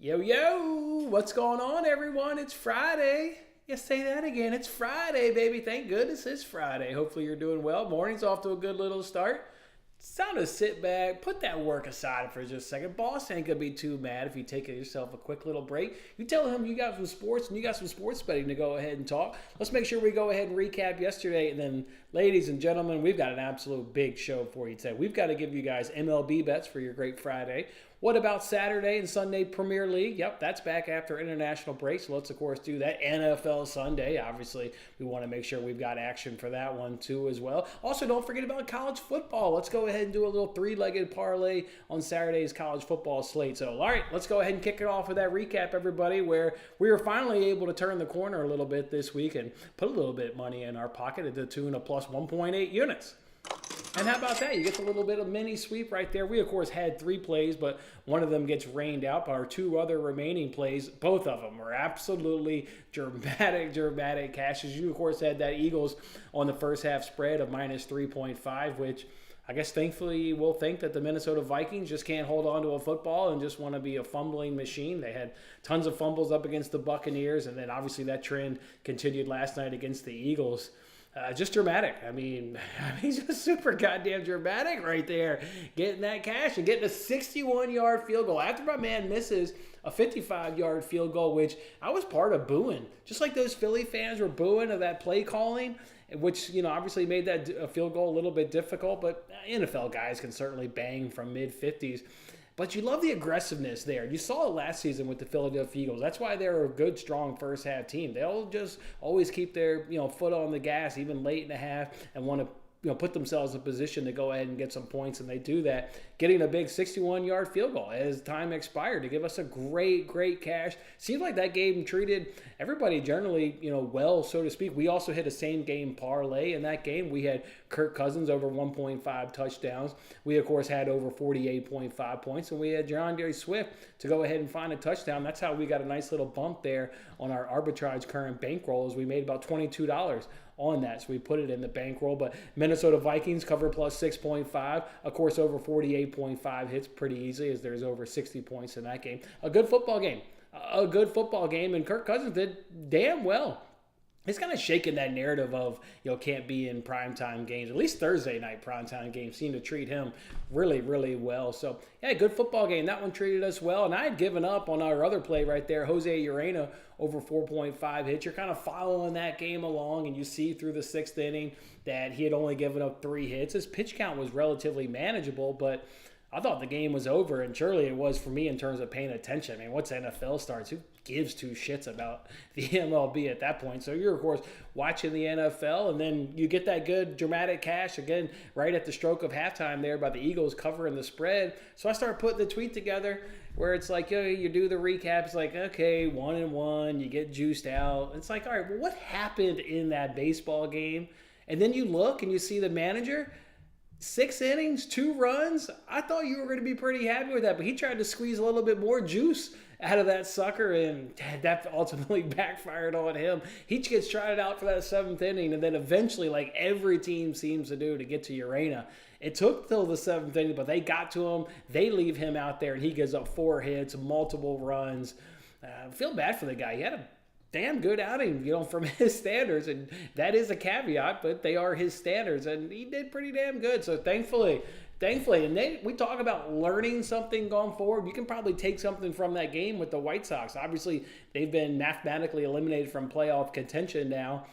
Yo, yo, what's going on, everyone? It's Friday. Yeah, say that again. It's Friday, baby. Thank goodness it's Friday. Hopefully you're doing well. Morning's off to a good little start. It's time to sit back, put that work aside for just a second. Boss ain't gonna be too mad if you take yourself a quick little break. You tell him you got some sports and you got some sports betting to go ahead and talk. Let's make sure we go ahead and recap yesterday. And then, ladies and gentlemen, we've got an absolute big show for you today. We've got to give you guys MLB bets for your great Friday. What about Saturday and Sunday Premier League? Yep, that's back after international break, so let's, of course, do that. NFL Sunday, obviously, we want to make sure we've got action for that one, too, as well. Also, don't forget about college football. Let's go ahead and do a little three-legged parlay on Saturday's college football slate. So, all right, let's go ahead and kick it off with that recap, everybody, where we were finally able to turn the corner a little bit this week and put a little bit of money in our pocket at the tune of plus 1.8 units. And how about that? You get a little bit of mini sweep right there. We, of course, had 3 plays, but one of them gets rained out. But our 2 other remaining plays, both of them were absolutely dramatic cashes. You, of course, had that Eagles on the first half spread of minus 3.5, which I guess thankfully we'll think that the Minnesota Vikings just can't hold on to a football and just want to be a fumbling machine. They had tons of fumbles up against the Buccaneers, and then obviously that trend continued last night against the Eagles. Just dramatic. I mean, just super goddamn dramatic right there. Getting that cash and getting a 61-yard field goal after my man misses a 55-yard field goal, which I was part of booing. Just like those Philly fans were booing of that play calling, which, obviously made that field goal a little bit difficult, but NFL guys can certainly bang from mid-50s. But you love the aggressiveness there. You saw it last season with the Philadelphia Eagles. That's why they're a good, strong first-half team. They'll just always keep their foot on the gas, even late in the half, and want to put themselves in position to go ahead and get some points, and they do that, getting a big 61-yard field goal as time expired to give us a great cash. Seems like that game treated everybody generally, well, so to speak. We also hit a same-game parlay in that game. We had Kirk Cousins over 1.5 touchdowns. We, of course, had over 48.5 points, and we had DeAndre Swift to go ahead and find a touchdown. That's how we got a nice little bump there on our arbitrage current bankroll, as we made about $22 on that, so we put it in the bankroll. But Minnesota Vikings cover plus 6.5, of course, over 48.5 hits pretty easy, as there's over 60 points in that game. A good football game, and Kirk Cousins did damn well. It's kind of shaking that narrative of, can't be in primetime games. At least Thursday night primetime games seem to treat him really well. So, yeah, good football game. That one treated us well. And I had given up on our other play right there, Jose Urena over 4.5 hits. You're kind of following that game along, and you see through the 6th inning that he had only given up 3 hits. His pitch count was relatively manageable, but I thought the game was over, and surely it was for me in terms of paying attention. I mean, once NFL starts, who gives 2 shits about the MLB at that point? So you're, of course, watching the NFL, and then you get that good dramatic cash again right at the stroke of halftime there by the Eagles covering the spread. So I started putting the tweet together where it's like, you do the recap. It's like, okay, 1-1, you get juiced out. It's like, all right, well, what happened in that baseball game? And then you look and you see the manager, 6 innings, 2 runs. I thought you were going to be pretty happy with that, but he tried to squeeze a little bit more juice out of that sucker, and that ultimately backfired on him. He gets trotted out for that 7th inning, and then eventually, like every team seems to do to get to Urena, it took till the 7th inning, but they got to him. They leave him out there, and he gives up 4 hits, multiple runs. I feel bad for the guy. He had a damn good outing, from his standards, and that is a caveat, but they are his standards, and he did pretty damn good. So thankfully, and we talk about learning something going forward. You can probably take something from that game with the White Sox. Obviously, they've been mathematically eliminated from playoff contention now.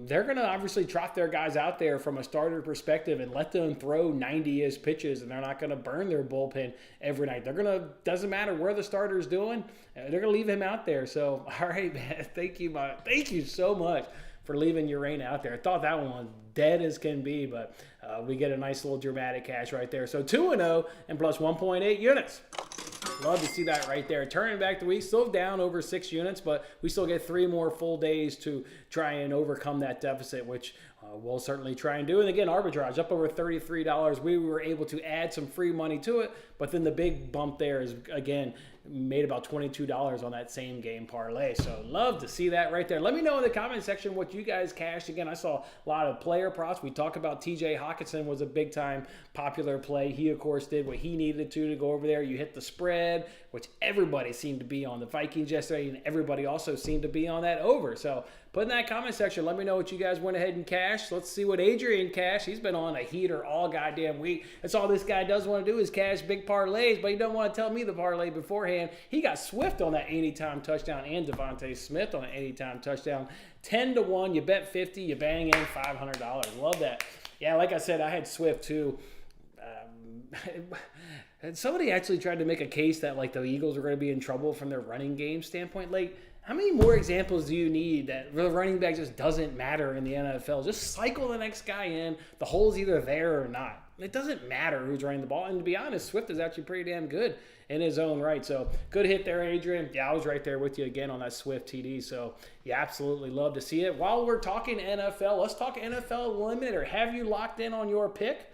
They're going to obviously trot their guys out there from a starter perspective and let them throw 90-ish pitches, and they're not going to burn their bullpen every night. Doesn't matter where the starter's doing, they're going to leave him out there. So, all right, man, thank you so much for leaving Urena out there. I thought that one was dead as can be, but we get a nice little dramatic cash right there. So 2-0 and plus 1.8 units. Love to see that right there. Turning back the week, still down over 6 units, but we still get 3 more full days to try and overcome that deficit, which we'll certainly try and do. And again, arbitrage up over $33. We were able to add some free money to it, but then the big bump there is, again, made about $22 on that same game parlay. So love to see that right there. Let me know in the comment section what you guys cashed. Again, I saw a lot of player props. We talk about TJ Hawkinson was a big time popular play. He, of course, did what he needed to go over there. You hit the spread, which everybody seemed to be on the Vikings yesterday, and everybody also seemed to be on that over. So put in that comment section. Let me know what you guys went ahead and cashed. Let's see what Adrian cashed. He's been on a heater all goddamn week. That's all this guy does want to do is cash big parlays, but he don't want to tell me the parlay beforehand. He got Swift on that anytime touchdown and Devontae Smith on an anytime touchdown. 10-1. You bet 50. You bang in $500. Love that. Yeah, like I said, I had Swift too. Somebody actually tried to make a case that like the Eagles are going to be in trouble from their running game standpoint. Like, how many more examples do you need that the running back just doesn't matter in the NFL? Just cycle the next guy in. The hole's either there or not. It doesn't matter who's running the ball. And to be honest, Swift is actually pretty damn good in his own right. So good hit there, Adrian. Yeah, I was right there with you again on that Swift TD. So yeah, absolutely love to see it. While we're talking NFL, let's talk NFL Eliminator. Have you locked in on your pick?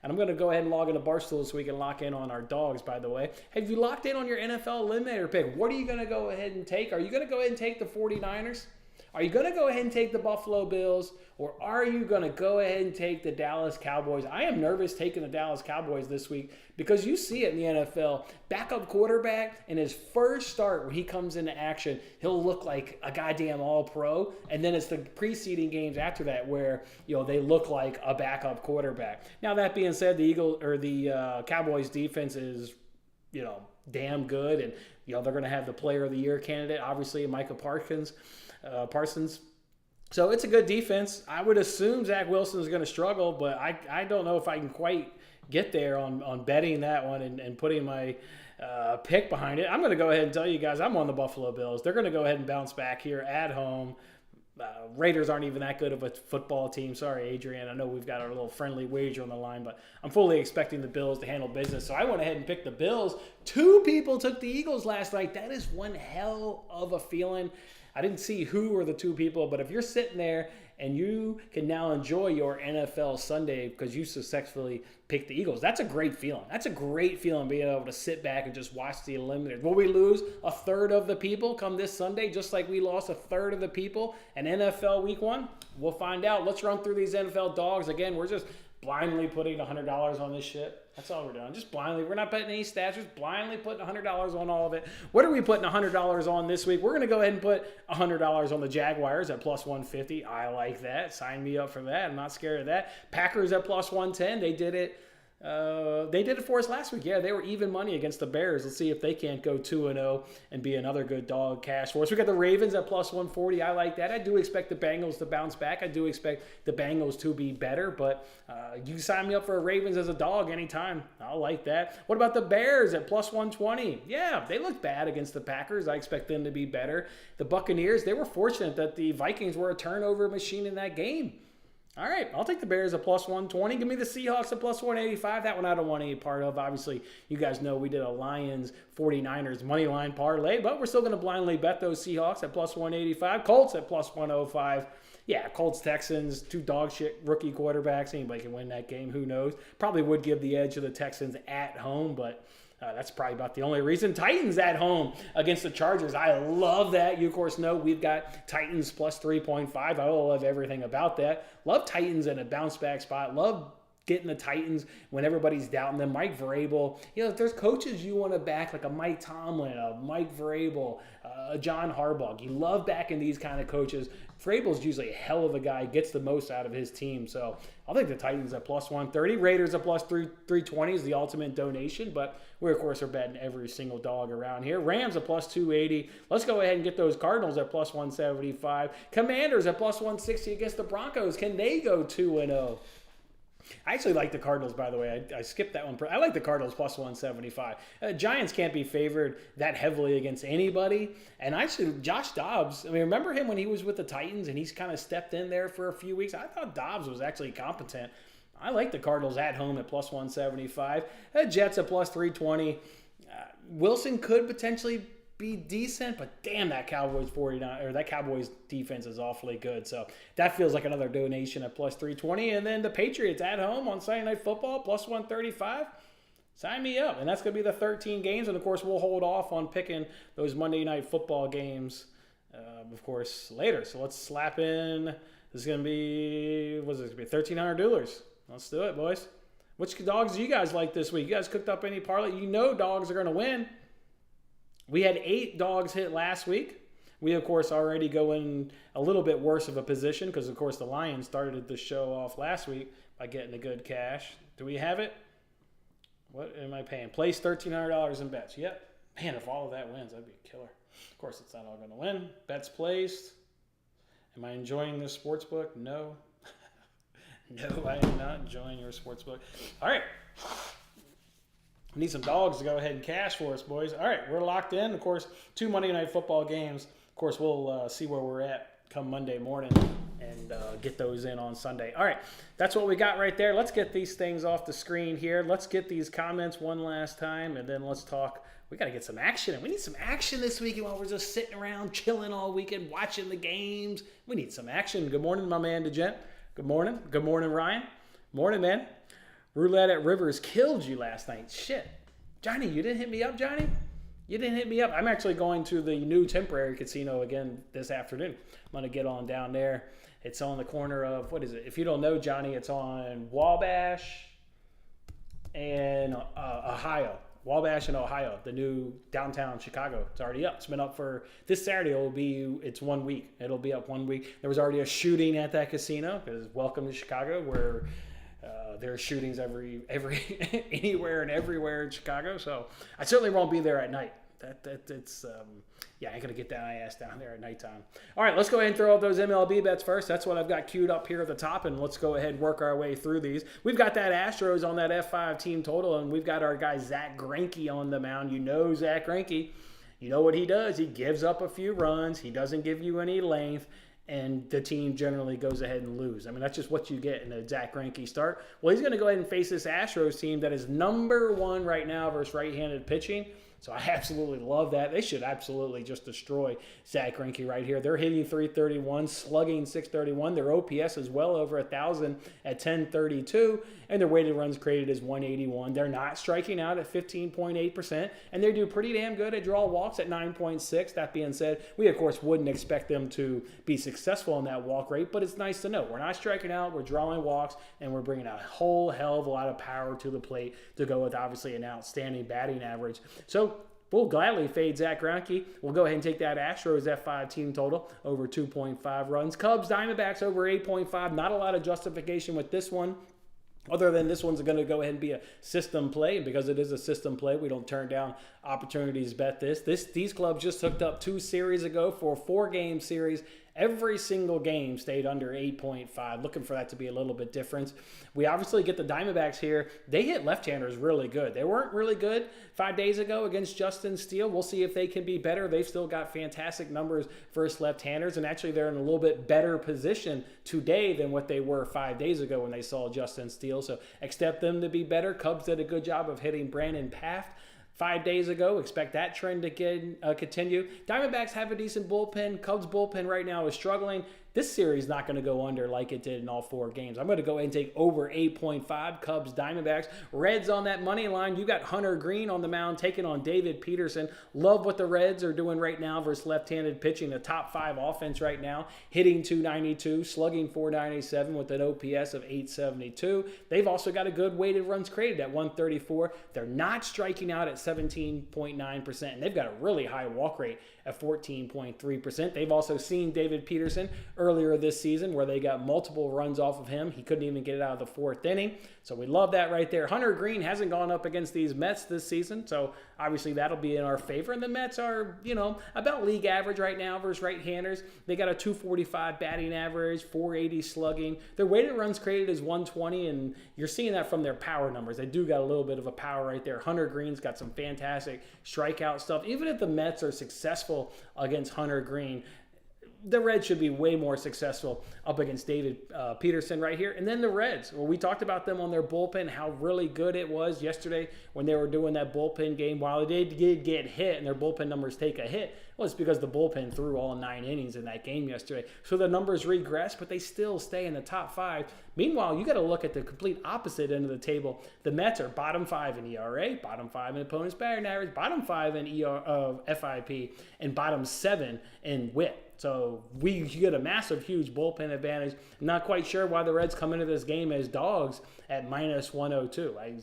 And I'm going to go ahead and log into Barstool so we can lock in on our dogs, by the way. Have you locked in on your NFL Eliminator pick? What are you going to go ahead and take? Are you going to go ahead and take the 49ers? Are you going to go ahead and take the Buffalo Bills? Or are you going to go ahead and take the Dallas Cowboys? I am nervous taking the Dallas Cowboys this week because you see it in the NFL. Backup quarterback in his first start when he comes into action, he'll look like a goddamn all-pro. And then it's the preceding games after that where, you know, they look like a backup quarterback. Now, that being said, the Cowboys defense is, you know, damn good. And, you know, they're going to have the player of the year candidate, obviously, Micah Parsons. So it's a good defense. I would assume Zach Wilson is going to struggle, but I don't know if I can quite get there on betting that one and putting my pick behind it. I'm going to go ahead and tell you guys I'm on the Buffalo Bills. They're going to go ahead and bounce back here at home. Raiders aren't even that good of a football team. Sorry, Adrian. I know we've got our little friendly wager on the line, but I'm fully expecting the Bills to handle business. So I went ahead and picked the Bills. 2 people took the Eagles last night. That is one hell of a feeling. I didn't see who were the 2 people, but if you're sitting there and you can now enjoy your NFL Sunday because you successfully picked the Eagles, that's a great feeling. That's a great feeling being able to sit back and just watch the Eliminators. Will we lose a third of the people come this Sunday, just like we lost a third of the people in NFL Week 1? We'll find out. Let's run through these NFL dogs. Again, we're just blindly putting $100 on this shit. That's all we're doing. Just blindly. We're not betting any stats. Just blindly putting $100 on all of it. What are we putting $100 on this week? We're going to go ahead and put $100 on the Jaguars at plus 150. I like that. Sign me up for that. I'm not scared of that. Packers at plus 110. They did it. They did it for us last week. Yeah, they were even money against the Bears. Let's see if they can't go 2-0 and be another good dog cash for us. We got the Ravens at plus 140. I like that. I do expect the Bengals to bounce back. I do expect the Bengals to be better, but you sign me up for Ravens as a dog anytime. I'll like that. What about the Bears at plus 120? Yeah, they look bad against the Packers. I expect them to be better. The Buccaneers, they were fortunate that the Vikings were a turnover machine in that game. All right, I'll take the Bears at plus 120. Give me the Seahawks at plus 185. That one I don't want any part of. Obviously, you guys know we did a Lions 49ers money line parlay, but we're still going to blindly bet those Seahawks at plus 185. Colts at plus 105. Yeah, Colts, Texans, 2 dog shit rookie quarterbacks. Anybody can win that game. Who knows? Probably would give the edge to the Texans at home, but that's probably about the only reason. Titans at home against the Chargers. I love that. You, of course, know we've got Titans plus 3.5. I love everything about that. Love Titans in a bounce back spot. Love getting the Titans when everybody's doubting them. Mike Vrabel. You know, if there's coaches you want to back, like a Mike Tomlin, a Mike Vrabel, a John Harbaugh. You love backing these kind of coaches. Vrabel's usually a hell of a guy, gets the most out of his team. So I'll take the Titans at plus 130. Raiders at plus 320 is the ultimate donation, but we, of course, are betting every single dog around here. Rams at plus 280. Let's go ahead and get those Cardinals at plus 175. Commanders at plus 160 against the Broncos. Can they go 2-0? I actually like the Cardinals, by the way. I skipped that one. I like the Cardinals plus 175. Giants can't be favored that heavily against anybody. And actually, Josh Dobbs, I mean, remember him when he was with the Titans and he's kind of stepped in there for a few weeks? I thought Dobbs was actually competent. I like the Cardinals at home at plus 175. Jets at plus 320. Wilson could potentially be decent, but damn, that Cowboys defense is awfully good. So that feels like another donation at plus 320. And then the Patriots at home on Sunday Night Football, plus 135. Sign me up. And that's going to be the 13 games. And, of course, we'll hold off on picking those Monday Night Football games, of course, later. So let's slap in. This is going to be, what's this going to be, $1,300. Let's do it, boys. Which dogs do you guys like this week? You guys cooked up any parlay? You know dogs are going to win. We had 8 dogs hit last week. We, of course, already go in a little bit worse of a position because, of course, the Lions started the show off last week by getting the good cash. Do we have it? What am I paying? Place $1,300 in bets. Yep. Man, if all of that wins, that'd be a killer. Of course, it's not all going to win. Bets placed. Am I enjoying this sports book? No. No, I am not enjoying your sports book. All right. We need some dogs to go ahead and cash for us, boys. All right, we're locked in. Of course, 2 Monday Night Football games. Of course, we'll see where we're at come Monday morning and get those in on Sunday. All right, that's what we got right there. Let's get these things off the screen here. Let's get these comments one last time, and then let's talk. We got to get some action. We need some action this weekend while we're just sitting around chilling all weekend, watching the games. We need some action. Good morning, my man, DeGent. Good morning. Good morning, Ryan. Morning, man. Roulette at Rivers killed you last night. Shit. Johnny, you didn't hit me up, Johnny? You didn't hit me up. I'm actually going to the new temporary casino again this afternoon. I'm going to get on down there. It's on the corner of, what is it? If you don't know, Johnny, it's on Wabash and Ohio. Wabash and Ohio, the new downtown Chicago. It's already up. It's been up for this Saturday. It's 1 week. It'll be up 1 week. There was already a shooting at that casino because welcome to Chicago, where there are shootings anywhere and everywhere in Chicago. So I certainly won't be there at night. I ain't gonna get that ass down there at nighttime. All right, let's go ahead and throw up those MLB bets first. That's what I've got queued up here at the top, and let's go ahead and work our way through these. We've got that Astros on that F5 team total, and we've got our guy Zach Greinke on the mound. You know Zach Greinke. You know what he does. He gives up a few runs. He doesn't give you any length, and the team generally goes ahead and lose. I mean, that's just what you get in a Zach Greinke start. Well, he's going to go ahead and face this Astros team that is number 1 right now versus right-handed pitching. So I absolutely love that. They should absolutely just destroy Zach Greinke right here. They're hitting .331, slugging .631. Their OPS is well over 1,000 at .1032, and their weighted runs created is 181. They're not striking out at 15.8%, and they do pretty damn good at draw walks at 9.6. That being said, we, of course, wouldn't expect them to be successful in that walk rate, but it's nice to know. We're not striking out, we're drawing walks, and we're bringing a whole hell of a lot of power to the plate to go with, obviously, an outstanding batting average. So we'll gladly fade Zach Greinke. We'll go ahead and take that Astros F5 team total over 2.5 runs. Cubs, Diamondbacks over 8.5. Not a lot of justification with this one, other than this one's going to go ahead and be a system play. And because it is a system play, we don't turn down opportunities to bet this. These clubs just hooked up 2 series ago for a 4-game series. Every single game stayed under 8.5. Looking for that to be a little bit different. We obviously get the Diamondbacks here. They hit left-handers really good. They weren't really good 5 days ago against Justin Steele. We'll see if they can be better. They've still got fantastic numbers versus left-handers, and actually they're in a little bit better position today than what they were 5 days ago when they saw Justin Steele. So expect them to be better. Cubs did a good job of hitting Brandon Paft 5 days ago. Expect that trend to continue. Diamondbacks have a decent bullpen. Cubs bullpen right now is struggling. This series is not going to go under like it did in all 4 games. I'm going to go ahead and take over 8.5 Cubs, Diamondbacks. Reds on that money line. You got Hunter Green on the mound taking on David Peterson. Love what the Reds are doing right now versus left-handed pitching. The top 5 offense right now. Hitting .292, slugging .497 with an OPS of .872. They've also got a good weighted runs created at 134. They're not striking out at 17.9%. And they've got a really high walk rate at 14.3%. They've also seen David Peterson earlier this season where they got multiple runs off of him. He couldn't even get it out of the 4th inning. So we love that right there. Hunter Green hasn't gone up against these Mets this season, so obviously that'll be in our favor. And the Mets are, about league average right now versus right-handers. They got a .245 batting average, .480 slugging. Their weighted runs created is 120, and you're seeing that from their power numbers. They do got a little bit of a power right there. Hunter Green's got some fantastic strikeout stuff. Even if the Mets are successful against Hunter Green, the Reds should be way more successful up against David Peterson right here. And then the Reds, well, we talked about them on their bullpen, how really good it was yesterday when they were doing that bullpen game. While they did get hit and their bullpen numbers take a hit, well, it's because the bullpen threw all 9 innings in that game yesterday. So the numbers regress, but they still stay in the top 5. Meanwhile, you got to look at the complete opposite end of the table. The Mets are bottom 5 in ERA, bottom 5 in opponent's batting average, bottom 5 in FIP, and bottom 7 in WHIP. So you get a massive, huge bullpen advantage. I'm not quite sure why the Reds come into this game as dogs at minus 102. I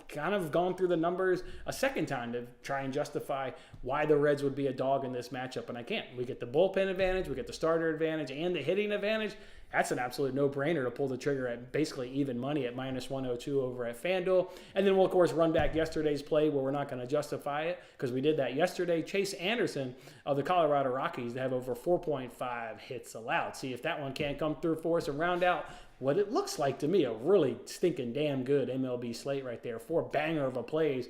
kind of gone through the numbers a second time to try and justify why the Reds would be a dog in this matchup, and I can't. We get the bullpen advantage, we get the starter advantage, and the hitting advantage. That's an absolute no-brainer to pull the trigger at basically even money at minus 102 over at FanDuel. And then we'll, of course, run back yesterday's play where we're not going to justify it because we did that yesterday. Chase Anderson of the Colorado Rockies to have over 4.5 hits allowed. See if that one can't come through for us and round out what it looks like to me, a really stinking damn good MLB slate right there. 4 banger of a plays.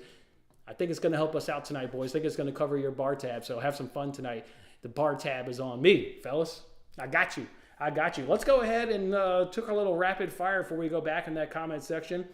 I think it's going to help us out tonight, boys. I think it's going to cover your bar tab, so have some fun tonight. The bar tab is on me, fellas. I got you. Let's go ahead and took a little rapid fire before we go back in that comment section.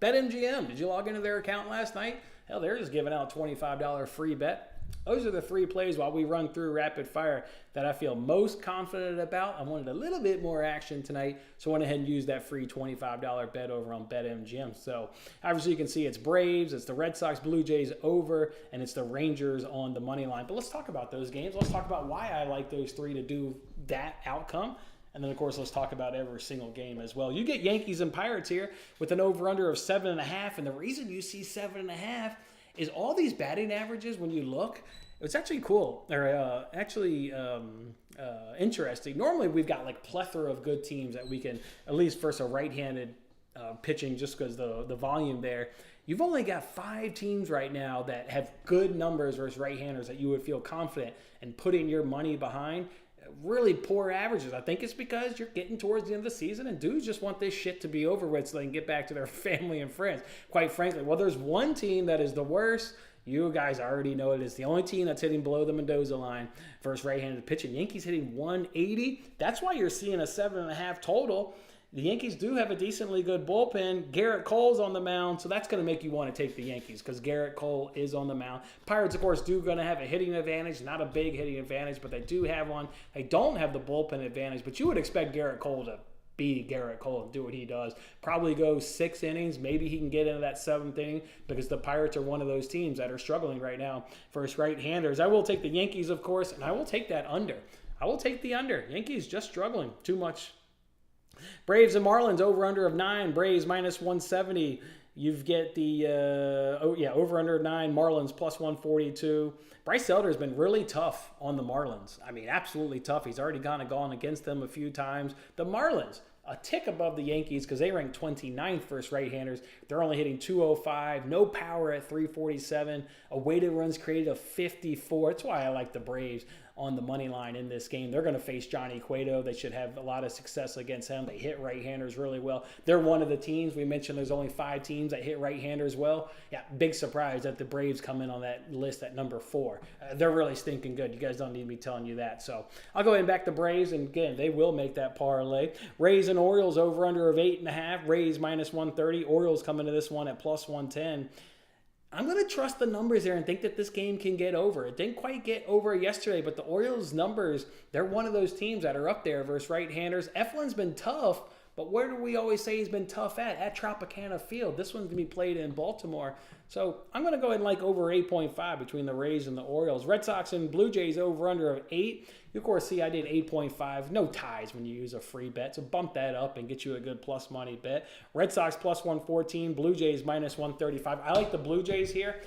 BetMGM, did you log into their account last night? Hell, they're just giving out $25 free bet. Those are the 3 plays while we run through rapid fire that I feel most confident about. I wanted a little bit more action tonight, so I went ahead and used that free $25 bet over on BetMGM. So obviously you can see it's Braves, it's the Red Sox, Blue Jays over, and it's the Rangers on the money line. But let's talk about those games. Let's talk about why I like those 3 to do that outcome. And then, of course, let's talk about every single game as well. You get Yankees and Pirates here with an over-under of 7.5. And the reason you see 7.5 is all these batting averages, when you look, it's actually cool, or interesting. Normally, we've got like plethora of good teams that we can, at least versus a right-handed pitching, just because the volume there. You've only got 5 teams right now that have good numbers versus right-handers that you would feel confident in putting your money behind. Really poor averages. I think it's because you're getting towards the end of the season and dudes just want this shit to be over with so they can get back to their family and friends. Quite frankly, well, there's one team that is the worst. You guys already know it is the only team that's hitting below the Mendoza line versus right-handed pitching. Yankees hitting 180. That's why you're seeing a 7.5 total. The Yankees do have a decently good bullpen. Garrett Cole's on the mound, so that's going to make you want to take the Yankees because Garrett Cole is on the mound. Pirates, of course, do going to have a hitting advantage, not a big hitting advantage, but they do have one. They don't have the bullpen advantage, but you would expect Garrett Cole to be Garrett Cole and do what he does. Probably go 6 innings. Maybe he can get into that 7th inning because the Pirates are one of those teams that are struggling right now versus right-handers. I will take the Yankees, of course, and I will take that under. I will take the under. Yankees just struggling too much. Braves and Marlins over-under of 9. Braves minus 170. You get the over-under of 9. Marlins plus 142. Bryce Elder has been really tough on the Marlins. I mean, absolutely tough. He's already gone against them a few times. The Marlins, a tick above the Yankees because they rank 29th versus right-handers. They're only hitting 205. No power at 347. A weighted runs created of 54. That's why I like the Braves on the money line in this game. They're going to face Johnny Cueto. They should have a lot of success against him. They hit right-handers really well. They're one of the teams. We mentioned there's only 5 teams that hit right-handers well. Yeah, big surprise that the Braves come in on that list at number 4. They're really stinking good. You guys don't need me telling you that. So I'll go ahead and back the Braves, and again, they will make that parlay. Rays and Orioles over-under of 8.5. Rays minus 130. Orioles come into this one at plus 110. I'm going to trust the numbers here and think that this game can get over. It didn't quite get over yesterday, but the Orioles' numbers, they're one of those teams that are up there versus right-handers. Eflin's been tough, but where do we always say he's been tough at? At Tropicana Field. This one's going to be played in Baltimore. So I'm going to go ahead and like over 8.5 between the Rays and the Orioles. Red Sox and Blue Jays over-under of 8. You, of course, see I did 8.5. No ties when you use a free bet, so bump that up and get you a good plus money bet. Red Sox plus 114. Blue Jays minus 135. I like the Blue Jays here.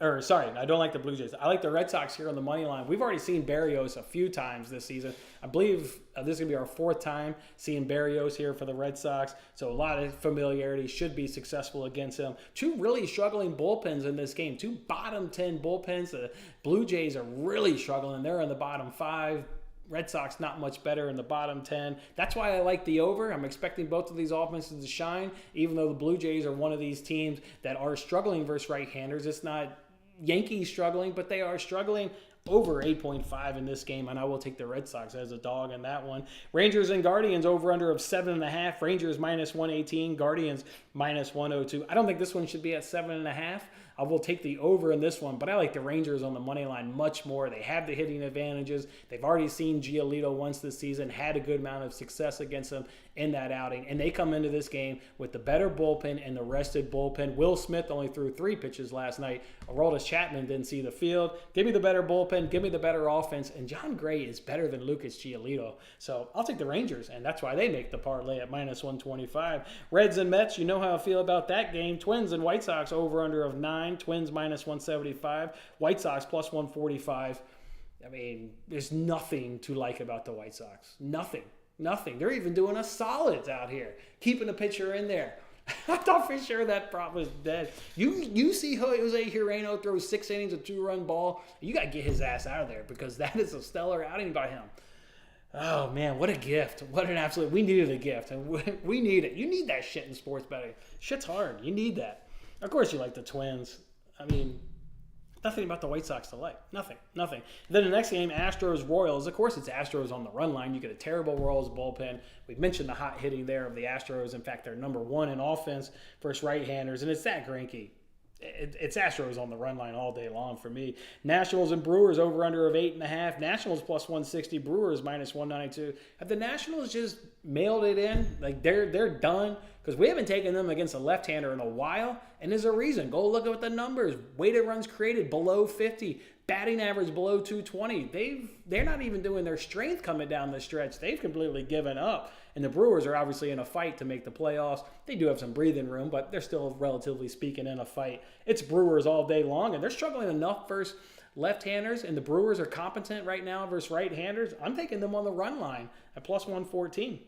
I don't like the Blue Jays. I like the Red Sox here on the money line. We've already seen Berrios a few times this season. I believe this is going to be our 4th time seeing Berrios here for the Red Sox. So a lot of familiarity, should be successful against him. 2 really struggling bullpens in this game. 2 bottom 10 bullpens. The Blue Jays are really struggling. They're in the bottom 5. Red Sox not much better in the bottom 10. That's why I like the over. I'm expecting both of these offenses to shine, even though the Blue Jays are one of these teams that are struggling versus right-handers. It's not Yankees struggling, but they are struggling. over 8.5 in this game, and I will take the Red Sox as a dog in that one. Rangers and Guardians over under of 7.5. Rangers minus 118, Guardians minus 102. I don't think this one should be at 7.5. I will take the over in this one, but I like the Rangers on the money line much more. They have the hitting advantages. They've already seen Giolito once this season, had a good amount of success against them in that outing, and they come into this game with the better bullpen and the rested bullpen. Will Smith only threw 3 pitches last night. Aroldis Chapman didn't see the field. Give me the better bullpen. Give me the better offense, and John Gray is better than Lucas Giolito. So I'll take the Rangers, and that's why they make the parlay at minus 125. Reds and Mets, you know how I feel about that game. Twins and White Sox over under of 9. Twins minus 175. White Sox plus 145. I mean, there's nothing to like about the White Sox. Nothing. They're even doing us solids out here, keeping the pitcher in there. I thought for sure that prop was dead. You see Jose Hirano throw 6 innings, a 2-run ball. You got to get his ass out of there because that is a stellar outing by him. Oh, man, what a gift. What an absolute – we needed a gift, and we need it. You need that shit in sports betting. Shit's hard. You need that. Of course you like the Twins. I mean, nothing about the White Sox to like. Nothing. Then the next game, Astros-Royals. Of course, it's Astros on the run line. You get a terrible Royals bullpen. We've mentioned the hot hitting there of the Astros. In fact, they're number 1 in offense versus right-handers, and it's that Greinke. It's Astros on the run line all day long for me. Nationals and Brewers over under of 8.5. Nationals plus 160. Brewers minus 192. Have the Nationals just mailed it in? Like they're done? Because we haven't taken them against a left-hander in a while, and there's a reason. Go look at the numbers. Weighted runs created below 50. Batting average below 220. They're not even doing their strength coming down the stretch. They've completely given up. And the Brewers are obviously in a fight to make the playoffs. They do have some breathing room, but they're still, relatively speaking, in a fight. It's Brewers all day long, and they're struggling enough versus left-handers, and the Brewers are competent right now versus right-handers. I'm taking them on the run line at plus 114.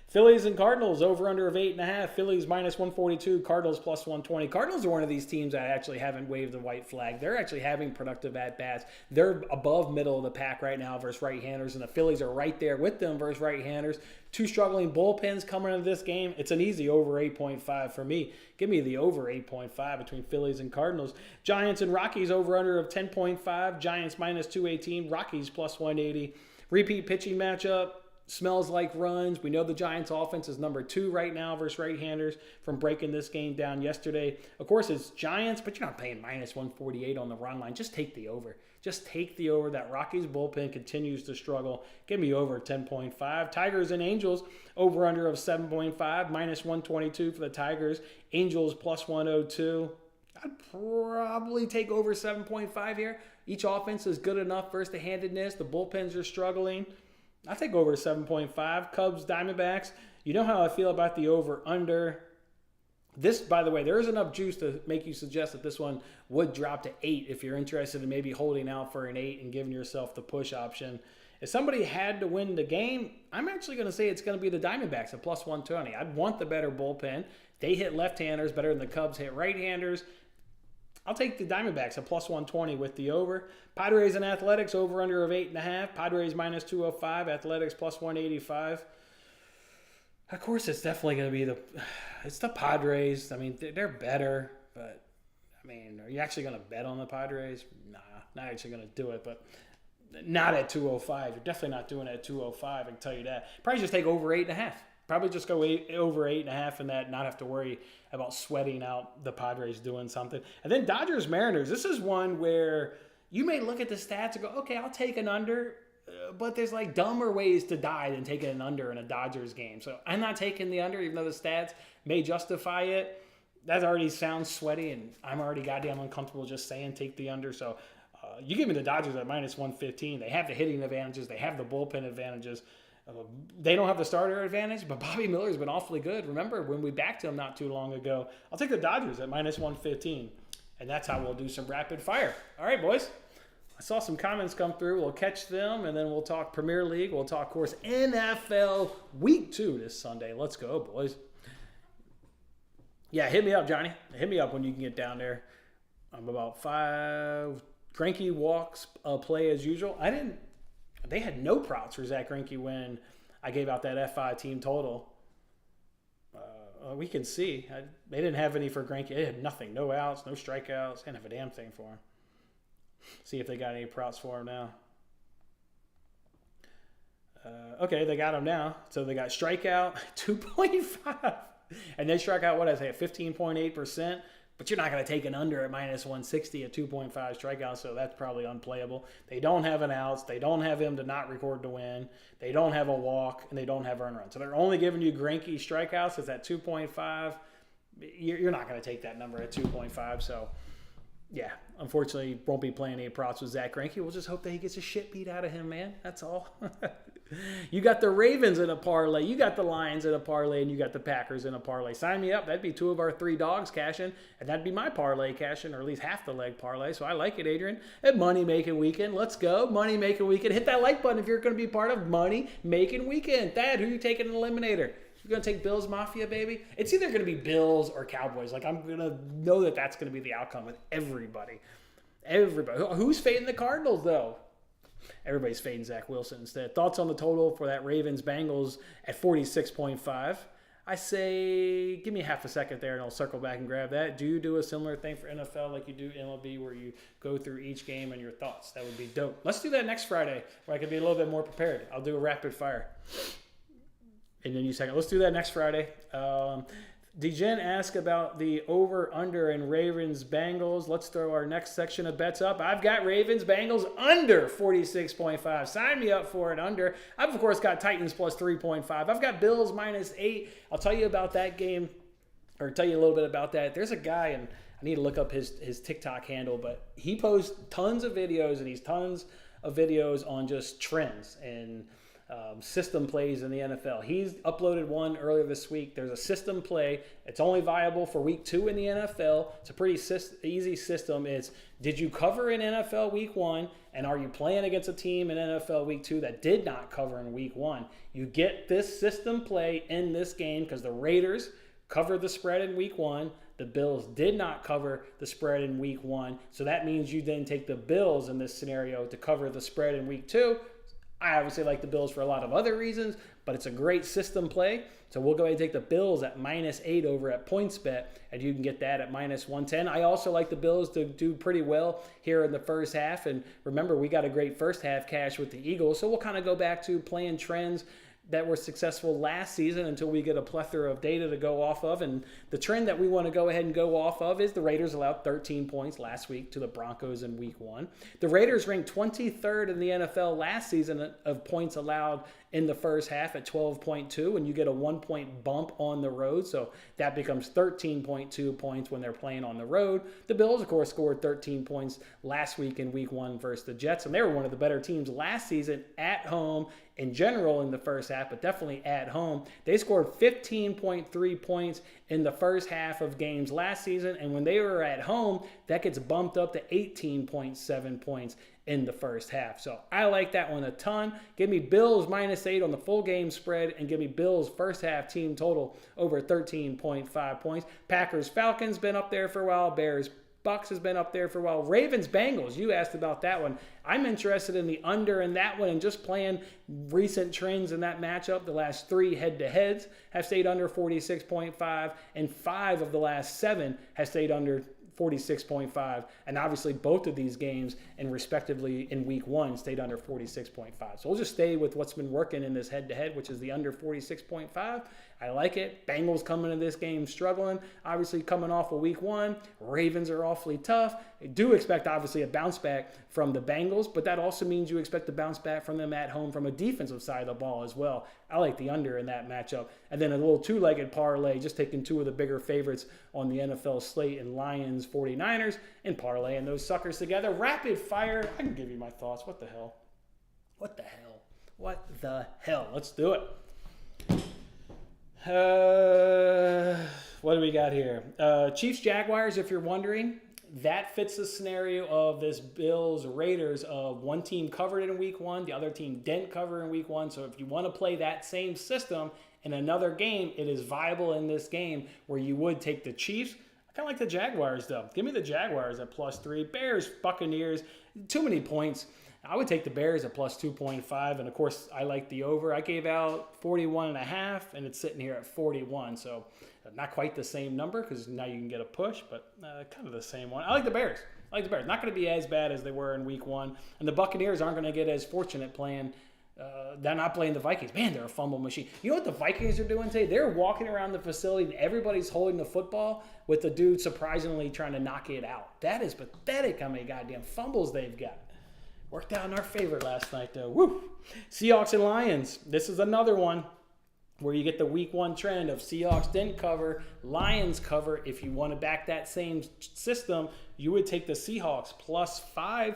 Phillies and Cardinals over under of 8.5. Phillies minus 142. Cardinals plus 120. Cardinals are one of these teams that actually haven't waved the white flag. They're actually having productive at-bats. They're above middle of the pack right now versus right-handers, and the Phillies are right there with them versus right-handers. 2 struggling bullpens coming into this game. It's an easy over 8.5 for me. Give me the over 8.5 between Phillies and Cardinals. Giants and Rockies over under of 10.5. Giants minus 218. Rockies plus 180. Repeat pitching matchup. Smells like runs. We know the Giants' offense is number 2 right now versus right-handers from breaking this game down yesterday. Of course, it's Giants, but you're not paying minus 148 on the run line. Just take the over. Just take the over. That Rockies bullpen continues to struggle. Give me over 10.5. Tigers and Angels over under of 7.5. Minus 122 for the Tigers. Angels plus 102. I'd probably take over 7.5 here. Each offense is good enough versus the handedness. The bullpens are struggling. I think over 7.5. Cubs, Diamondbacks. You know how I feel about the over-under. This, by the way, there is enough juice to make you suggest that this one would drop to 8 if you're interested in maybe holding out for an 8 and giving yourself the push option. If somebody had to win the game, I'm actually going to say it's going to be the Diamondbacks at plus 120. I'd want the better bullpen. They hit left-handers better than the Cubs hit right-handers. I'll take the Diamondbacks at plus 120 with the over. Padres and Athletics over under of 8.5. Padres minus 205. Athletics plus 185. Of course, it's definitely going to be the Padres. I mean, they're better, but I mean, are you actually going to bet on the Padres? Nah, not actually going to do it, but not at 205. You're definitely not doing it at 205. I can tell you that. Probably just take over 8.5. Probably just go over 8.5 and that, not have to worry about sweating out the Padres doing something. And then Dodgers Mariners. This is one where you may look at the stats and go, okay, I'll take an under, but there's like dumber ways to die than taking an under in a Dodgers game. So I'm not taking the under, even though the stats may justify it. That already sounds sweaty, and I'm already goddamn uncomfortable just saying take the under. So you give me the Dodgers at minus 115. They have the hitting advantages. They have the bullpen advantages. They don't have the starter advantage, but Bobby Miller's been awfully good. Remember when we backed him not too long ago? I'll take the Dodgers at minus 115, and that's how we'll do some rapid fire. All right, boys. I saw some comments come through. We'll catch them, and then we'll talk Premier League. We'll talk, of course, NFL Week 2 this Sunday. Let's go, boys. Yeah, hit me up, Johnny. Hit me up when you can get down there. I'm about 5. Greinke walks play as usual. They had no props for Zach Greinke when I gave out that F5 team total. We can see. They didn't have any for Greinke. They had nothing. No outs, no strikeouts. They didn't have a damn thing for him. See if they got any props for him now. Okay, they got him now. So they got strikeout 2.5. And they struck out, what I say, at 15.8%. But you're not going to take an under at minus 160 at 2.5 strikeouts, so that's probably unplayable. They don't have an outs. They don't have him to not record to win. They don't have a walk, and they don't have earned run. So they're only giving you Greinke strikeouts. It's at 2.5. You're not going to take that number at 2.5. So, yeah, unfortunately, won't be playing any props with Zach Greinke. We'll just hope that he gets a shit beat out of him, man. That's all. You got the Ravens in a parlay. You got the Lions in a parlay, and you got the Packers in a parlay. Sign me up. That'd be 2 of our 3 dogs cashing, and that'd be my parlay cashing, or at least half the leg parlay. So I like it, Adrian. At Money Making Weekend, let's go. Money Making Weekend. Hit that like button if you're going to be part of Money Making Weekend. Thad, who you taking in the Eliminator? You're going to take Bills Mafia, baby? It's either going to be Bills or Cowboys. Like, I'm going to know that that's going to be the outcome with everybody. Everybody. Who's fading the Cardinals, though? Everybody's fading Zach Wilson instead. Thoughts on the total for that Ravens-Bengals at 46.5? I say, give me half a second there, and I'll circle back and grab that. Do you do a similar thing for NFL like you do MLB, where you go through each game and your thoughts? That would be dope. Let's do that next Friday, where I can be a little bit more prepared. I'll do a rapid fire. And then you second. Let's do that next Friday. DeGen asked about the over-under in Ravens-Bengals. Let's throw our next section of bets up. I've got Ravens-Bengals under 46.5. Sign me up for it under. I've, of course, got Titans plus 3.5. I've got Bills minus 8. I'll tell you about that game, or tell you a little bit about that. There's a guy, and I need to look up his TikTok handle, but he posts tons of videos, and he's tons of videos on just trends and system plays in the NFL. He's uploaded one earlier this week. There's a system play. It's only viable for week 2 in the NFL. It's a pretty easy system. It's, did you cover in NFL week 1, and are you playing against a team in NFL week 2 that did not cover in week 1? You get this system play in this game because the Raiders covered the spread in week 1. The Bills did not cover the spread in week 1. So that means you then take the Bills in this scenario to cover the spread in week 2. I obviously like the Bills for a lot of other reasons, but it's a great system play. So we'll go ahead and take the Bills at minus 8 over at PointsBet, and you can get that at minus 110. I also like the Bills to do pretty well here in the first half. And remember, we got a great first half cash with the Eagles. So we'll kind of go back to playing trends that were successful last season until we get a plethora of data to go off of. And the trend that we want to go ahead and go off of is the Raiders allowed 13 points last week to the Broncos in week 1. The Raiders ranked 23rd in the NFL last season of points allowed in the first half at 12.2, and you get a 1-point bump on the road. So that becomes 13.2 points when they're playing on the road. The Bills, of course, scored 13 points last week in week 1 versus the Jets, and they were one of the better teams last season at home in general in the first half, but definitely at home. They scored 15.3 points in the first half of games last season, and when they were at home, that gets bumped up to 18.7 points in the first half. So I like that one a ton. Give me Bills minus 8 on the full game spread, and give me Bills first half team total over 13.5 points. Packers Falcons been up there for a while. Bears Bucks has been up there for a while. Ravens Bengals, you asked about that one. I'm interested in the under in that one, and just playing recent trends in that matchup. The last 3 head-to-heads have stayed under 46.5, and 5 of the last 7 have stayed under 46.5, and obviously both of these games, and respectively in week 1, stayed under 46.5. So we'll just stay with what's been working in this head-to-head, which is the under 46.5. I like it. Bengals coming into this game struggling, obviously coming off of week 1. Ravens are awfully tough. I do expect, obviously, a bounce back from the Bengals, but that also means you expect to bounce back from them at home from a defensive side of the ball as well. I like the under in that matchup. And then a little 2-legged parlay, just taking 2 of the bigger favorites on the NFL slate, and Lions, 49ers, and parlaying those suckers together. Rapid fire. I can give you my thoughts. What the hell? What the hell? What the hell? Let's do it. What do we got here? Chiefs Jaguars, if you're wondering, that fits the scenario of this Bills Raiders of one team covered in week 1, the other team didn't cover in week 1. So if you want to play that same system in another game, it is viable in this game where you would take the Chiefs. I kind of like the Jaguars, though. Give me the Jaguars at +3. Bears, Buccaneers, too many points. I would take the Bears at plus 2.5. And, of course, I like the over. I gave out 41.5, and it's sitting here at 41. So not quite the same number because now you can get a push, but kind of the same one. I like the Bears. Not going to be as bad as they were in week 1. And the Buccaneers aren't going to get as fortunate playing. They're not playing the Vikings. Man, they're a fumble machine. You know what the Vikings are doing today? They're walking around the facility and everybody's holding the football with the dude surprisingly trying to knock it out. That is pathetic how many goddamn fumbles they've got. Worked out in our favor last night, though. Woo! Seahawks and Lions. This is another one where you get the week 1 trend of Seahawks didn't cover, Lions cover. If you want to back that same system, you would take the Seahawks plus 5.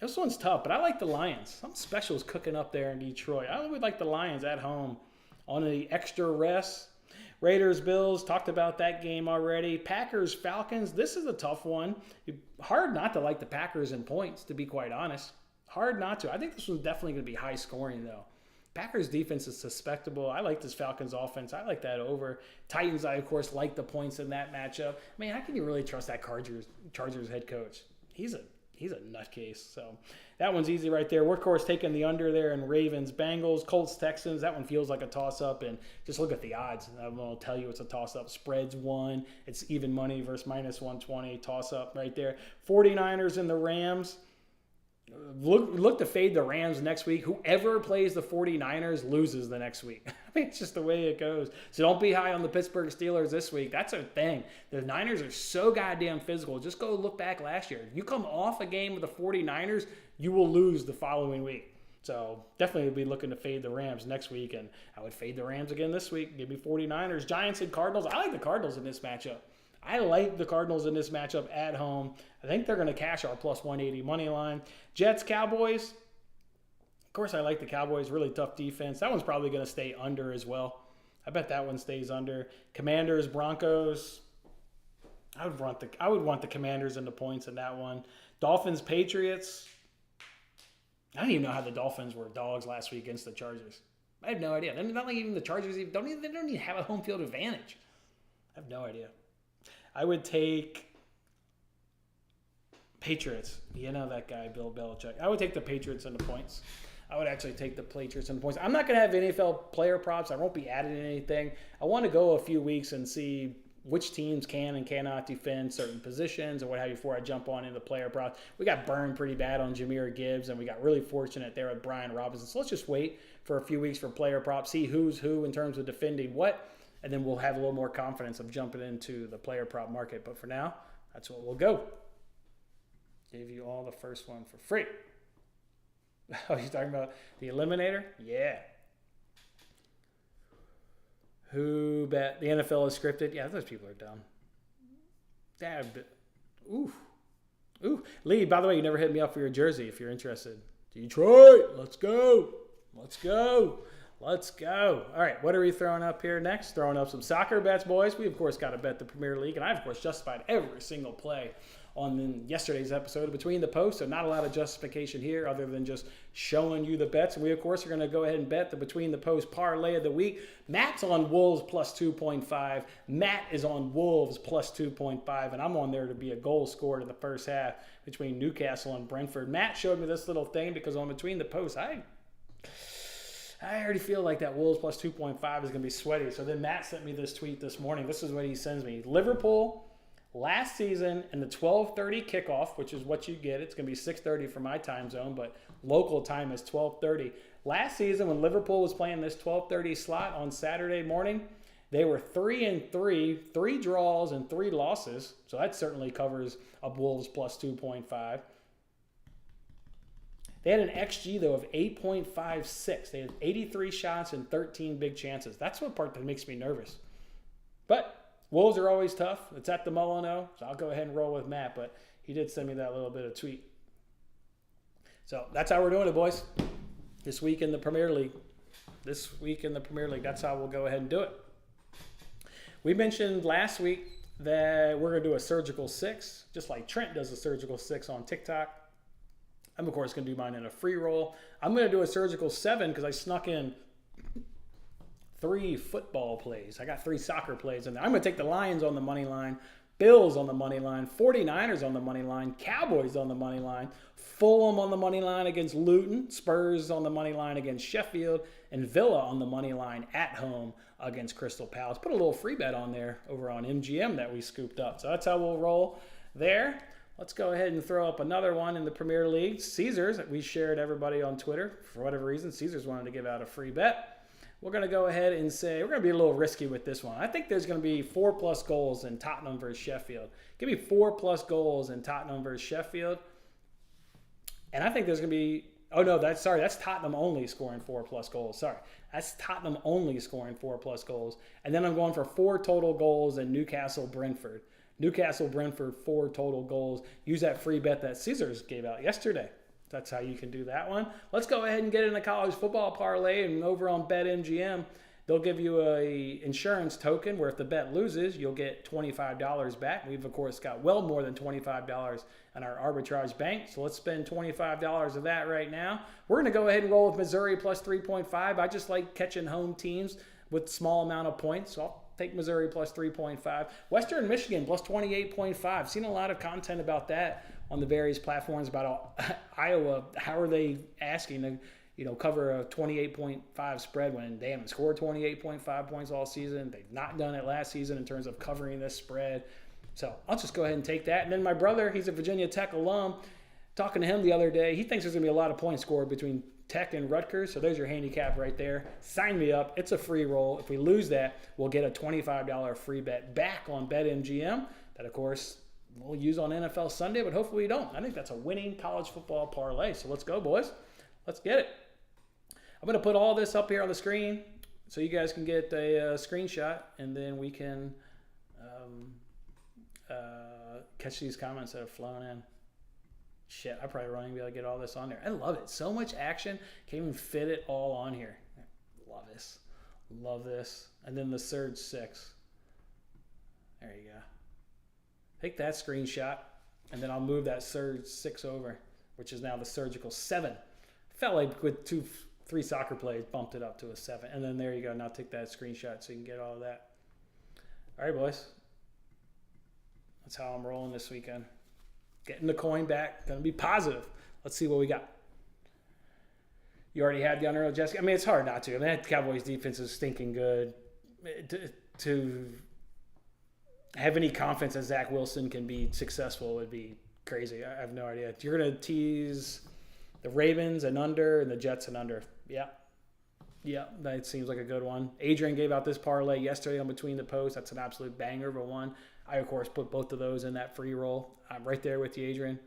This one's tough, but I like the Lions. Something special is cooking up there in Detroit. I would like the Lions at home on the extra rest. Raiders, Bills, talked about that game already. Packers, Falcons, this is a tough one. Hard not to like the Packers in points, to be quite honest. Hard not to. I think this one's definitely going to be high scoring, though. Packers defense is suspectable. I like this Falcons offense. I like that over. Titans, I, of course, like the points in that matchup. Man, how can you really trust that Chargers head coach? He's a nutcase. So that one's easy right there. Workhorse taking the under there, and Ravens, Bengals, Colts, Texans. That one feels like a toss-up, and just look at the odds. I won't tell you it's a toss-up. Spreads 1. It's even money versus minus 120. Toss-up right there. 49ers and the Rams. Look to fade the Rams next week. Whoever plays the 49ers loses the next week. I mean, it's just the way it goes. So don't be high on the Pittsburgh Steelers this week. That's a thing. The Niners are so goddamn physical. Just go look back last year. You come off a game with the 49ers, you will lose the following week. So definitely be looking to fade the Rams next week. And I would fade the Rams again this week. Give me 49ers. Giants and Cardinals. I like the Cardinals in this matchup. I like the Cardinals in this matchup at home. I think they're going to cash our plus 180 money line. Jets, Cowboys. Of course, I like the Cowboys. Really tough defense. That one's probably going to stay under as well. I bet that one stays under. Commanders, Broncos. I would want the Commanders in the points in that one. Dolphins, Patriots. I don't even know how the Dolphins were dogs last week against the Chargers. I have no idea. They're not like even the Chargers. They don't even have a home field advantage. I have no idea. I would take Patriots. You know that guy, Bill Belichick. I would take the Patriots in the points. I would actually take the Patriots in the points. I'm not going to have NFL player props. I won't be adding anything. I want to go a few weeks and see which teams can and cannot defend certain positions or what have you before I jump on into player props. We got burned pretty bad on Jahmyr Gibbs, and we got really fortunate there with Brian Robinson. So let's just wait for a few weeks for player props, see who's who in terms of defending what, and then we'll have a little more confidence of jumping into the player prop market. But for now, that's what we'll go. Gave you all the first one for free. Oh, you're talking about the Eliminator? Yeah. Who bet the NFL is scripted? Yeah, those people are dumb. Ooh. Lee, by the way, you never hit me up for your jersey if you're interested. Detroit, let's go. All right, what are we throwing up here next? Throwing up some soccer bets, boys. We, of course, got to bet the Premier League. And I, of course, justified every single play on yesterday's episode Between the Posts. So not a lot of justification here other than just showing you the bets. And we, of course, are going to go ahead and bet the Between the Posts parlay of the week. Matt's on Wolves plus 2.5. Matt is on Wolves plus 2.5. And I'm on there to be a goal scored in the first half between Newcastle and Brentford. Matt showed me this little thing because on Between the Posts, I already feel like that Wolves plus 2.5 is going to be sweaty. So then Matt sent me this tweet this morning. This is what he sends me. Liverpool last season in the 12:30 kickoff, which is what you get. It's going to be 6:30 for my time zone, but local time is 12:30. Last season when Liverpool was playing this 12:30 slot on Saturday morning, they were 3-3, 3 draws and 3 losses. So that certainly covers up Wolves plus 2.5. They had an XG, though, of 8.56. They had 83 shots and 13 big chances. That's what part that makes me nervous. But Wolves are always tough. It's at the Molyneux, so I'll go ahead and roll with Matt. But he did send me that little bit of tweet. So that's how we're doing it, boys. This week in the Premier League. That's how we'll go ahead and do it. We mentioned last week that we're going to do a surgical 6, just like Trent does a surgical 6 on TikTok. I'm, of course, going to do mine in a free roll. I'm going to do a surgical 7 because I snuck in 3 football plays. I got 3 soccer plays in there. I'm going to take the Lions on the money line Bills on the money line, 49ers on the money line, Cowboys on the money line, Fulham on the money line against Luton, Spurs on the money line against Sheffield, and Villa on the money line at home against Crystal Palace. Put a little free bet on there over on MGM that we scooped up. So that's how we'll roll there. Let's go ahead and throw up another one in the Premier League. Caesars, we shared everybody on Twitter. For whatever reason, Caesars wanted to give out a free bet. We're going to go ahead and say, we're going to be a little risky with this one. I think there's going to be 4+ goals in Tottenham versus Sheffield. Give me 4+ goals in Tottenham versus Sheffield. And I think there's going to be, that's Tottenham only scoring 4+ goals. Sorry, that's Tottenham only scoring 4+ goals. And then I'm going for 4 total goals in Newcastle-Brentford. Newcastle-Brentford, 4 total goals. Use that free bet that Caesars gave out yesterday. That's how you can do that one. Let's go ahead and get in a college football parlay. And over on BetMGM, they'll give you a insurance token where if the bet loses, you'll get $25 back. We've, of course, got well more than $25 in our arbitrage bank. So let's spend $25 of that right now. We're going to go ahead and roll with Missouri plus 3.5. I just like catching home teams with small amount of points. So I'll take Missouri plus 3.5. Western Michigan plus 28.5. Seen a lot of content about that on the various platforms about Iowa. How are they asking to cover a 28.5 spread when they haven't scored 28.5 points all season? They've not done it last season in terms of covering this spread. So I'll just go ahead and take that. And then my brother, he's a Virginia Tech alum. Talking to him the other day, he thinks there's going to be a lot of points scored between Tech and Rutgers. So there's your handicap right there. Sign me up. It's a free roll. If we lose that, we'll get a $25 free bet back on BetMGM. That, of course, we'll use on NFL Sunday, but hopefully we don't. I think that's a winning college football parlay. So let's go, boys. Let's get it. I'm going to put all this up here on the screen so you guys can get a screenshot, and then we can catch these comments that have flown in. Shit, I probably won't even be able to get all this on there. I love it. So much action. Can't even fit it all on here. Love this. Love this. And then the Surge 6. There you go. Take that screenshot, and then I'll move that Surge 6 over, which is now the Surgical 7. Felt like with 3 soccer plays, bumped it up to a 7. And then there you go. Now take that screenshot so you can get all of that. All right, boys. That's how I'm rolling this weekend. Getting the coin back. Going to be positive. Let's see what we got. You already had the underroad, Jessica. I mean, it's hard not to. I mean, that Cowboys defense is stinking good. To have any confidence that Zach Wilson can be successful would be crazy. I have no idea. You're going to tease the Ravens and under and the Jets and under. Yeah, that seems like a good one. Adrian gave out this parlay yesterday on Between the Posts. That's an absolute banger of a one. I, of course, put both of those in that free roll. I'm right there with you, Adrian.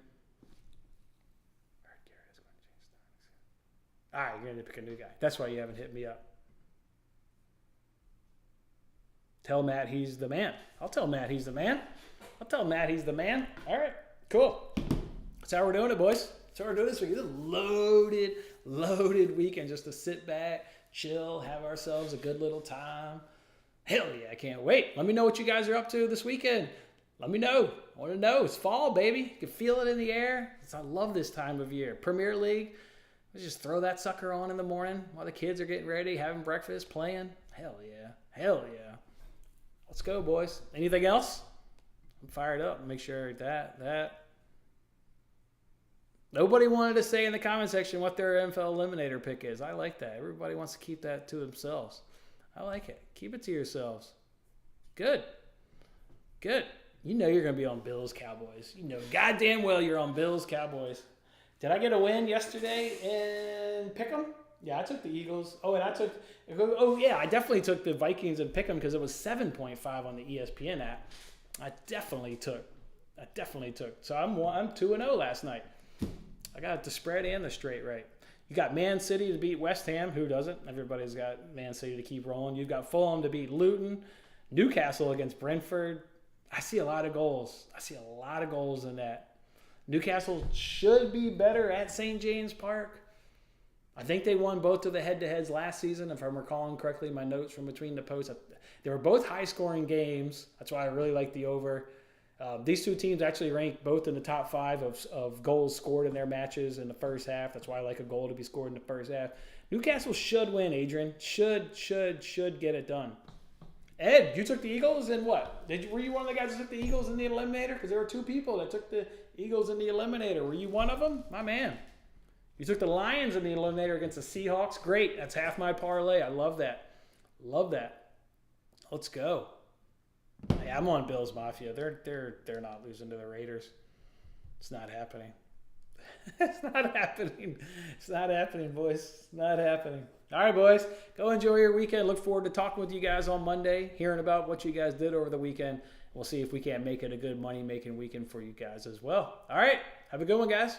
All right, you're going to pick a new guy. That's why you haven't hit me up. Tell Matt he's the man. I'll tell Matt he's the man. All right, cool. That's how we're doing it, boys. That's how we're doing this week. It's a loaded weekend just to sit back, chill, have ourselves a good little time. Hell yeah, I can't wait. Let me know what you guys are up to this weekend. Let me know. I want to know. It's fall, baby. You can feel it in the air. I love this time of year. Premier League, let's just throw that sucker on in the morning while the kids are getting ready, having breakfast, playing. Hell yeah. Let's go, boys. Anything else? I'm fired up. Make sure that. Nobody wanted to say in the comment section what their NFL Eliminator pick is. I like that. Everybody wants to keep that to themselves. I like it. Keep it to yourselves. Good. You know you're going to be on Bills Cowboys. You know goddamn well you're on Bills Cowboys. Did I get a win yesterday in Pick'em? Yeah, I took the Eagles. I definitely took the Vikings and Pick'em because it was 7.5 on the ESPN app. I definitely took. So I'm 2-0 last night. I got the spread and the straight right. You got Man City to beat West Ham. Who doesn't? Everybody's got Man City to keep rolling. You've got Fulham to beat Luton. Newcastle against Brentford. I see a lot of goals. In that. Newcastle should be better at St. James Park. I think they won both of the head-to-heads last season, if I'm recalling correctly, my notes from Between the Posts. They were both high-scoring games. That's why I really like the over. These two teams actually rank both in the top 5 of goals scored in their matches in the first half. That's why I like a goal to be scored in the first half. Newcastle should win, Adrian. Should get it done. Ed, you took the Eagles in what? Were you one of the guys that took the Eagles in the Eliminator? Because there were 2 people that took the Eagles in the Eliminator. Were you one of them? My man. You took the Lions in the Eliminator against the Seahawks. Great. That's half my parlay. I love that. Love that. Let's go. Yeah, I'm on Bills Mafia. They're not losing to the Raiders. It's not happening. It's not happening. It's not happening, boys. It's not happening. All right, boys. Go enjoy your weekend. Look forward to talking with you guys on Monday, hearing about what you guys did over the weekend. We'll see if we can't make it a good money-making weekend for you guys as well. All right. Have a good one, guys.